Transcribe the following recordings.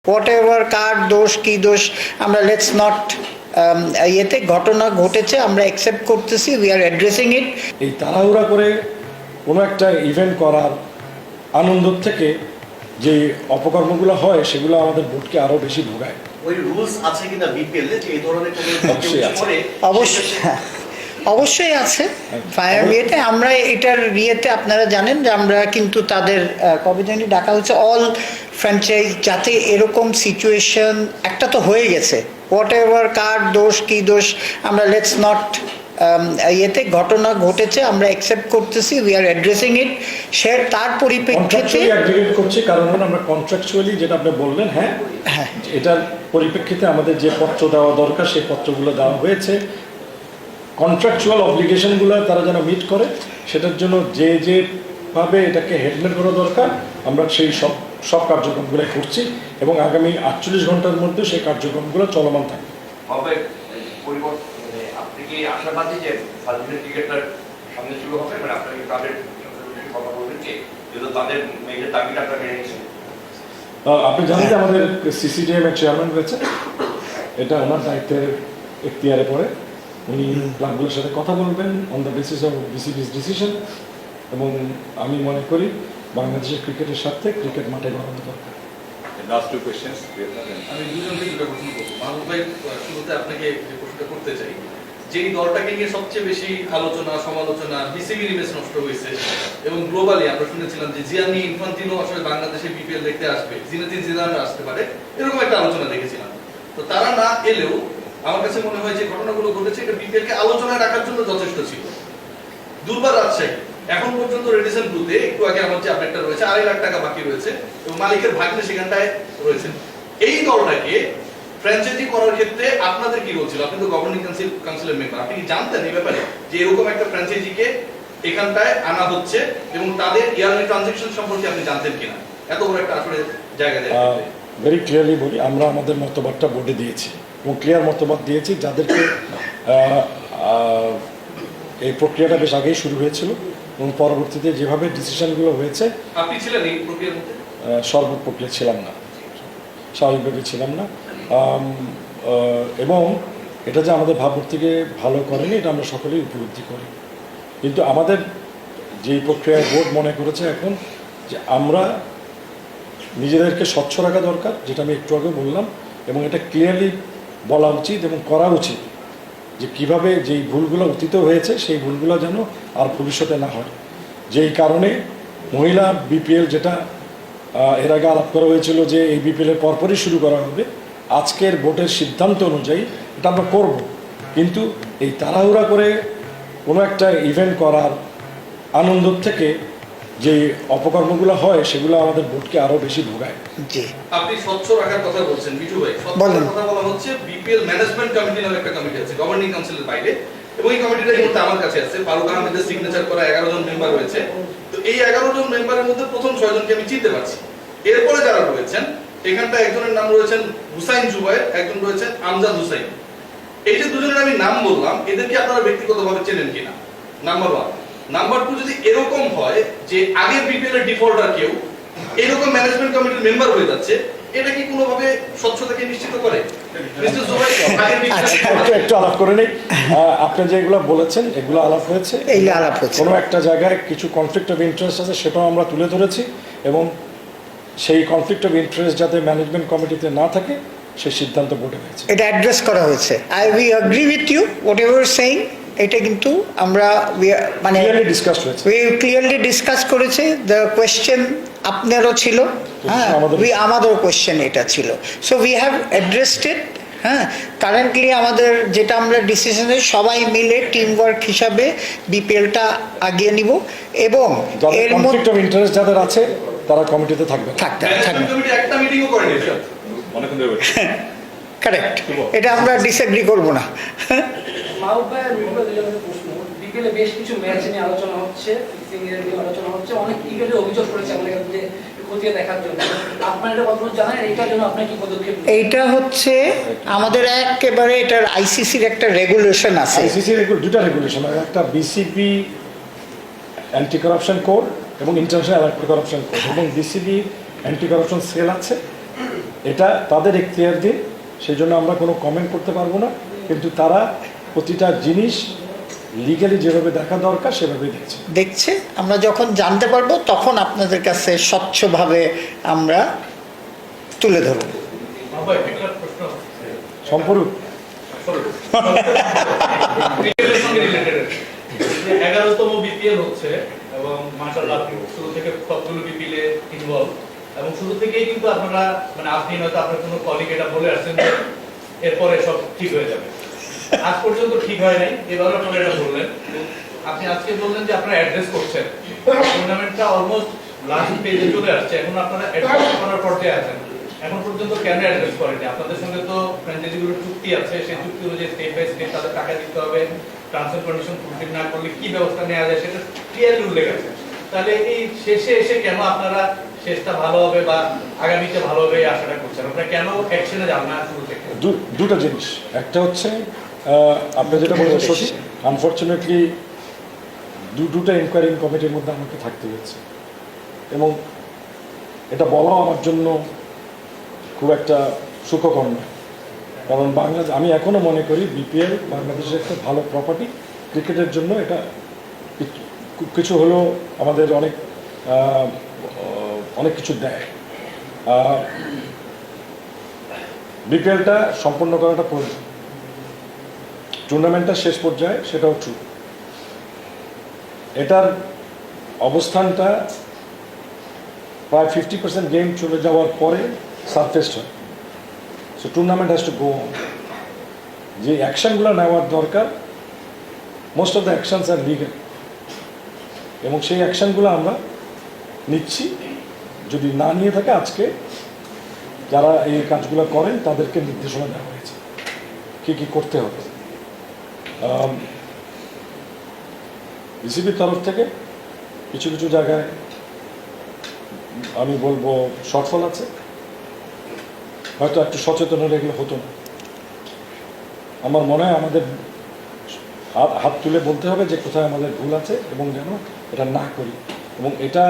What ever কার দোষ কি দোষ আমরা লেটস নট ইয়েতে ঘটনা ঘটেছে আমরা অ্যাকসেপ্ট করতেছি, উই আর অ্যাড্রেসিং ইট। এই তাড়াহুড়া করে কোনো একটা ইভেন্ট করার আনন্দ থেকে যে অপকর্মগুলো হয় সেগুলো আমাদের বোর্ডকে আরো বেশি ভোগায়। ওই রুলস আছে কিনা বিপিএল যে এই ধরনের অবশ্যই আছে ফায়ার ইয়েতে। আমরা এটার ইয়েতে আপনারা জানেন যে আমরা কিন্তু তাদের কবে জানি ডাকা হচ্ছে অল ফ্র্যাঞ্চাইজ, যাতে এরকম সিচুয়েশন একটা তো হয়ে গেছে, হোয়াট এভার কার দোষ কি দোষ আমরা লেটস নট ইয়েতে ঘটনা ঘটেছে আমরা অ্যাকসেপ্ট করতেছি, উই আর অ্যাড্রেসিং ইট। সে তার পরিপ্রেক্ষিতে করছি কারণ আমরা কন্ট্রাকচুয়ালি যেটা আপনি বললেন, হ্যাঁ এটার পরিপ্রেক্ষিতে আমাদের যে পত্র দেওয়া দরকার সেই পত্রগুলো দেওয়া হয়েছে। কন্ট্রাকচুয়াল অব্লিগেশনগুলো তারা যেন মিট করে, সেটার জন্য যেভাবে এটাকে হ্যান্ডেল করা দরকার আমরা সেই সব কার্যক্রমগুলো করছি এবং আগামী 48 ঘন্টার মধ্যে সেই কার্যক্রমগুলো চলমান থাকবে। আপনি কি আশাবাদী যে ফাল্গুনের ক্রিকেটার সামনে শুরু হবে, মানে আপনাকে তাদের কথা বলবেন কি তাদের মেয়েদের দাবিটা আপনারা মেনে নিয়েছেন? আপনি জানেন যে আমাদের সিসিডিএম এর চেয়ারম্যান রয়েছে, এটা ওনার দায়িত্বের এখতিয়ারে পড়ে। উনি ক্লাবগুলোর সাথে কথা বলবেন অন দ্য বেসিস অফ বিসিবি's ডিসিশন, এবং আমি মনে করি বাংলাদেশের ক্রিকেটের সাথে ক্রিকেট মাঠে গড়ানো দরকার। লাস্ট টু কোশ্চেনস আমি দুজনকে দুটো প্রশ্ন করবো। মাহবুব ভাই, শুরুতে আপনাকে যে প্রশ্নটা করতে চাই, যেই দলটাকে নিয়ে সবচেয়ে বেশি আলোচনা সমালোচনা, বিসিবির ইমেজ নষ্ট হয়েছে এবং গ্লোবালি আমরা শুনেছিলাম যে জিয়ানি ইনফান্তিনো আসলে বাংলাদেশে বিপিএল দেখতে আসবে, জিনেদিন জিদান আসতে পারে, এরকম একটা আলোচনা দেখেছিলাম। তো তারা না এলেও আমার কাছে মনে হয় যে ঘটনাগুলো ঘটেছে এটা বিপিএল কে আলোচনায় রাখার জন্য যথেষ্ট ছিল। দুর্বার রাজশাহী এখন পর্যন্ত রেডিসন ব্লুতে একটু আগে আমার যে আপডেটটা রয়েছে 2.5 লাখ টাকা বাকি রয়েছে এবং মালিকের ভাগ্নে সেখানটায় রয়েছে। এই দলটাকে ফ্র্যাঞ্চাইজি করার ক্ষেত্রে আপনাদের কি রোল ছিল? আপনি তো গভর্নিং কাউন্সিলের মেম্বার, আপনি কি জানতেন এই ব্যাপারে যে এরকম একটা ফ্র্যাঞ্চাইজিকে এখানটায় আনা হচ্ছে এবং তাদের ইয়ারলি ট্রানজাকশন সম্পর্কে আপনি জানতেন কিনা? এত বড় একটা আসলে জায়গা দেয়। ভেরি ক্লিয়ারলি বলি, আমরা আমাদের মতবাদটা বোর্ডে দিয়েছি এবং ক্লিয়ার মতবাদ দিয়েছি, যাদেরকে এই প্রক্রিয়াটা বেশ আগেই শুরু হয়েছিল এবং পরবর্তীতে যেভাবে ডিসিশনগুলো হয়েছে। আপনি ছিলেন এই প্রক্রিয়ার মধ্যে? সর্বপ্রক্রিয়া ছিলাম না, স্বাভাবিকভাবে ছিলাম না, এবং এটা যে আমাদের ভাবমূর্তিকে ভালো করেনি এটা আমরা সকলেই উপলব্ধি করি। কিন্তু আমাদের যেই প্রক্রিয়ায় বোর্ড মনে করেছে এখন যে আমরা নিজেদেরকে স্বচ্ছ রাখা দরকার, যেটা আমি একটু আগে বললাম, এবং এটা ক্লিয়ারলি বলা উচিত এবং করা উচিত যে কিভাবে যেই ভুলগুলো অতীত হয়েছে সেই ভুলগুলো যেন আর ভবিষ্যতে না হয়। যেই কারণে মহিলা বিপিএল, যেটা এর আগে আলাপ করা হয়েছিল যে এই বিপিএলের পরপরই শুরু করা হবে, আজকের বোর্ডের সিদ্ধান্ত অনুযায়ী এটা আমরা করব। কিন্তু এই তাড়াহুড়া করে কোনো একটা ইভেন্ট করার আনন্দ থেকে যে অপকর্মগুলো হয় সেগুলো আমাদের বোর্ডকে আরো বেশি ভোগায়। জি, আপনি স্বচ্ছ রাখার কথা বলছেন মিঠু ভাই, স্বচ্ছ রাখার কথা বলা হচ্ছে বিপিএল ম্যানেজমেন্ট কমিটি নামে একটা কমিটি আছে গভর্নিং কাউন্সিলের বাইরে, এবং এই কমিটিটা এই মুহূর্তে আমার কাছে আছে। ফারুক আহমেদের সিগনেচার করা 11 জন মেম্বার রয়েছে। তো এই 11 জন মেম্বারের মধ্যে প্রথম 6 জনকে আমি চিনতে পারছি। এরপরে যারা রয়েছেন এখানটা একজনের নাম রয়েছেন হুসাইন জুবায়ের, একজন রয়েছেন আমজাদ হুসাইন। এই যে দুজনের আমি নাম বললাম, এদেরকে আপনারা ব্যক্তিগতভাবে চেনেন কিনা? নাম্বার 1। নাম্বার 2, যদি এরকম হয় যে আগের বিপিএল এর ডিফল্টার কেউ এরকম ম্যানেজমেন্ট কমিটির মেম্বার হয়ে যাচ্ছে, এটা কি কোনোভাবে স্বচ্ছতাকে নিশ্চিত করে? মিস্টার জুবায়ের একটু আলাপ করে নেই। আপনি যেগুলো বলেছেন এগুলো আলাপ হয়েছে, কোনো একটা জায়গায় কিছু কনফ্লিক্ট অফ ইন্টারেস্ট আছে সেটাও আমরা তুলে ধরেছি, এবং সেই কনফ্লিক্ট অফ ইন্টারেস্ট যাতে ম্যানেজমেন্ট কমিটিতে না থাকে সেই সিদ্ধান্ত বোর্ডে হয়েছে, এটা অ্যাড্রেস করা হয়েছে। We agree with you whatever saying. এটা কিন্তু আমরা মানে ক্লিয়ারলি ডিসকাস করেছে। দ্য কোয়েশ্চেন আপনারও ছিল, হ্যাঁ, আমাদেরও কোয়েশ্চেন এটা ছিল। So we have addressed it. হ্যাঁ, কারেন্টলি আমাদের যেটা আমরা ডিসিশনে সবাই মিলে টিম ওয়ার্ক হিসাবে বিপিএলটা আগিয়ে নিব, এবং এর মধ্যে ইন্টারেস্ট যাদের আছে তারা কমিটিতে থাকবে। কমিটি একটা মিটিংও করেনি অনেকক্ষণ ধরে কারেক্ট, এটা আমরা ডিসএগ্রি করব না। মাহবুব ভাই আর মিঠু ভাই প্রশ্ন, বিকেলে বেশ কিছু ম্যাচ নিয়ে আলোচনা হচ্ছে, ফিক্সিং এর নিয়ে আলোচনা হচ্ছে, অনেক ক্রিকেটের অভিযোগ করেছে আমাদের কাছে খতিয়ে দেখার জন্য। আপনারা এটা কতটুকু জানেন, এইটার জন্য আপনার কি পদক্ষেপ? এইটা হচ্ছে আমাদের একেবারে এটার আইসিসির একটা রেগুলেশন আছে। আইসিসির দুটা রেগুলেশন, একটা বিসিবি অ্যান্টি কারাপশন কোড এবং ইন্টারন্যাশনাল অ্যান্টি কারাপশন কোড, এবং বিসিবি অ্যান্টি কারাপশন সেল আছে এটা তাদের এখতিয়ার দিন, সেই জন্য আমরা কোনো কমেন্ট করতে পারবো না, কিন্তু তারা প্রতিটা জিনিস লিগ্যালি যেভাবে দেখা দরকার সেভাবেই দেখছে। দেখছে, আমরা যখন জানতে পারবো তখন আপনাদের কাছে স্বচ্ছভাবে আমরা তুলে ধরব। মাহবুব ভাই, একটা প্রশ্ন সম্পূর্ণ ক্রিকেটের সঙ্গে রিলেটেড। 11তম বিপিএল হচ্ছে এবং মাশাআল্লাহ শুরু থেকে সবগুলো বিপিএলে ইনভলভ, এবং শুরু থেকেই কিন্তু আপনারা মানে আপনি নয়তো আপনার কোনো কলিগ এটা বলে আসছেন যে এরপরে সব ঠিক হয়ে যাবে। আজ পর্যন্ত ঠিক হয় নাই, এবার আপনারা এটা বললেন। আপনি আজকে বললেন যে আপনারা অ্যাড্রেস করছেন, টুর্নামেন্টটা অলমোস্ট লাস্ট পেজে চলে আসছে, এখন আপনারা অ্যাড্রেস করার পর্যায়ে আছেন। এখন পর্যন্ত কেন অ্যাড্রেস করেনি? আপনাদের সঙ্গে তো ফ্র্যাঞ্চাইজিগুলোর চুক্তি আছে, সেই চুক্তি অনুযায়ী স্টেপ বাই স্টেপ তাদের টাকা দিতে হবে, টার্মস এন্ড কন্ডিশন ফুলফিল না করলে কি ব্যবস্থা নেওয়া যায় সেটা ক্লিয়ারলি উল্লেখ আছে। তাহলে এই শেষে এসে কেন আপনারা শেষটা ভালো হবে বা আগামীতে ভালো হবে এই আশাটা করছেন? আপনারা কেন অ্যাকশনে যান না শুরু থেকে? দুটো জিনিস, একটা হচ্ছে আপনি যেটা বলছেন সঠিক, আনফর্চুনেটলি দুটো ইনকোয়ারিং কমিটির মধ্যে আমাকে থাকতে হয়েছে, এবং এটা বলাও আমার জন্য খুব একটা সুখকর নয়, কারণ বাংলাদেশ, আমি এখনও মনে করি বিপিএল বাংলাদেশের একটা ভালো প্রপার্টি, ক্রিকেটের জন্য এটা কিছু হলেও আমাদের অনেক কিছু দেয়। বিপিএলটা সম্পন্ন করাটা প্রয়োজন, টুর্নামেন্টটা শেষ পর্যায়ে সেটাও ট্রু। এটার অবস্থানটা প্রায় 50% গেম চলে যাওয়ার পরে সারফেসড হয়, so tournament has to go on. যে অ্যাকশনগুলো নেওয়ার দরকার, most of the actions are legal, এবং সেই অ্যাকশনগুলো আমরা নিচ্ছি। যদি না নিয়ে থাকে, আজকে যারা এই কাজগুলো করেন তাদেরকে নির্দেশনা দেওয়া হয়েছে কী কী করতে হবে। বিসিবির তরফ থেকে কিছু কিছু জায়গায় আমি বলবো শর্টফল আছে, হয়তো একটু সচেতন হলে এগুলো হতো না। আমার মনে হয় আমাদের হাত তুলে বলতে হবে যে কোথায় আমাদের ভুল আছে, এবং যেন এটা না করি, এবং এটা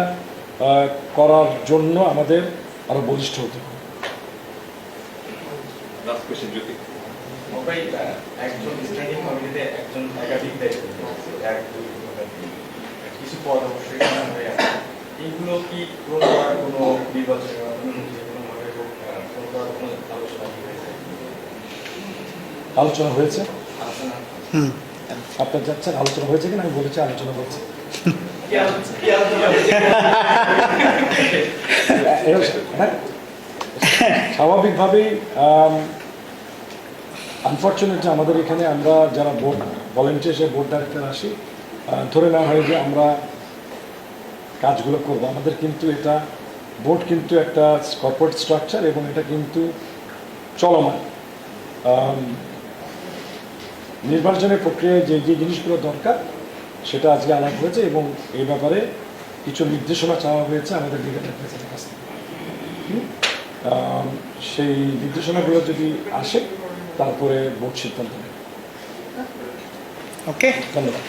করার জন্য আমাদের আরো বলিষ্ঠ হতে হবে। Last question, Jyoti. ভাই, একজন স্ট্যান্ডিং কমিটিতে একজন একাধিক দায়িত্ব, এক দুই কিছু পদ অবশ্যই হয়ে আছে। এইগুলো কি পূরণ করার কোনো নির্বাচনের মাধ্যমে কোনোভাবে পূরণ করার কোনো আলোচনা কি হয়েছে? আলোচনা হয়েছে, আলোচনা আপনার যাচ্ছেন আলোচনা হয়েছে কিনা? আমি বলেছি আলোচনা হয়েছে। কি আলোচনা হয়েছে? স্বাভাবিকভাবেই আনফর্চুনেটলি আমাদের এখানে আমরা যারা বোর্ড ভলেন্টিয়ার বোর্ড ডাইরেক্টর আসি, ধরে নেওয়া হয় যে আমরা কাজগুলো করব। আমাদের কিন্তু এটা বোর্ড কিন্তু একটা কর্পোরেট স্ট্রাকচার, এবং এটা কিন্তু চলমান। নির্বাচনের প্রক্রিয়ায় যে যে জিনিসগুলো দরকার সেটা আজকে আলাপ হয়েছে, এবং এই ব্যাপারে কিছু নির্দেশনা চাওয়া হয়েছে আমাদের লিগাল অ্যাডভাইজারের কাছ থেকে। সেই নির্দেশনাগুলো যদি আসে তারপরে বোর্ড সিদ্ধান্ত নেবে। ওকে, ধন্যবাদ।